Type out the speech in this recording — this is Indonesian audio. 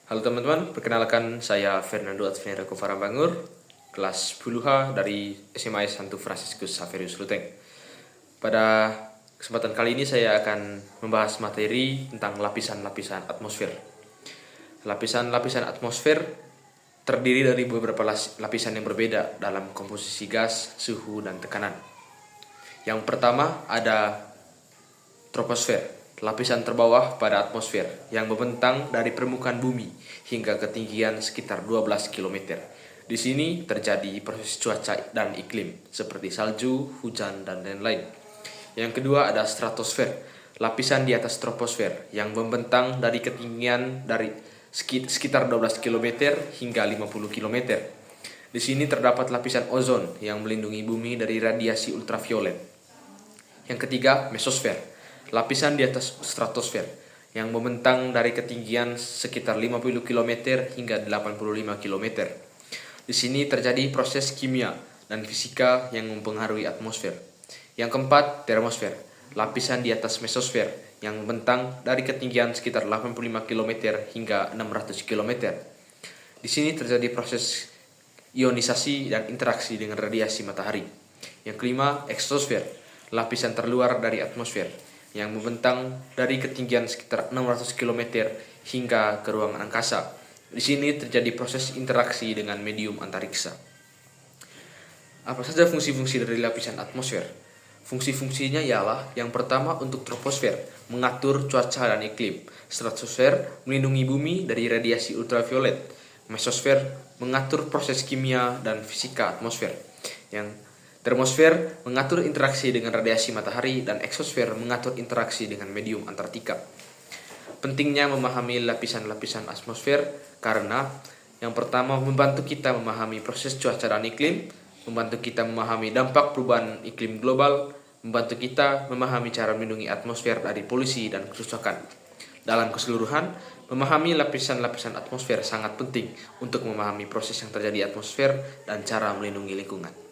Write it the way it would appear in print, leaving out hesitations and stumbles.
Halo teman-teman, perkenalkan saya Fernando Advenero Kofarabangur, kelas 10H dari SMA Santo Fransiskus Xaverius Luteng. Pada kesempatan kali ini saya akan membahas materi tentang lapisan-lapisan atmosfer. Lapisan-lapisan atmosfer terdiri dari beberapa lapisan yang berbeda dalam komposisi gas, suhu, dan tekanan. Yang pertama ada troposfer, lapisan terbawah pada atmosfer yang membentang dari permukaan bumi hingga ketinggian sekitar 12 km. Di sini terjadi proses cuaca dan iklim seperti salju, hujan, dan lain-lain. Yang kedua ada stratosfer, lapisan di atas troposfer yang membentang dari ketinggian dari sekitar 12 km hingga 50 km. Di sini terdapat lapisan ozon yang melindungi bumi dari radiasi ultraviolet. Yang ketiga, mesosfer, lapisan di atas stratosfer yang membentang dari ketinggian sekitar 50 km hingga 85 km. Di sini terjadi proses kimia dan fisika yang mempengaruhi atmosfer. Yang keempat, termosfer, lapisan di atas mesosfer yang membentang dari ketinggian sekitar 85 km hingga 600 km. Di sini terjadi proses ionisasi dan interaksi dengan radiasi matahari. Yang kelima, eksosfer, lapisan terluar dari atmosfer yang membentang dari ketinggian sekitar 600 km hingga ke ruang angkasa. Di sini terjadi proses interaksi dengan medium antariksa. Apa saja fungsi-fungsi dari lapisan atmosfer? Fungsi-fungsinya ialah yang pertama untuk troposfer, mengatur cuaca dan iklim. Stratosfer melindungi bumi dari radiasi ultraviolet. Mesosfer mengatur proses kimia dan fisika atmosfer. Yang termosfer mengatur interaksi dengan radiasi matahari dan eksosfer mengatur interaksi dengan medium Antartika. Pentingnya memahami lapisan-lapisan atmosfer karena yang pertama membantu kita memahami proses cuaca dan iklim, membantu kita memahami dampak perubahan iklim global, membantu kita memahami cara melindungi atmosfer dari polusi dan kerusakan. Dalam keseluruhan, memahami lapisan-lapisan atmosfer sangat penting untuk memahami proses yang terjadi di atmosfer dan cara melindungi lingkungan.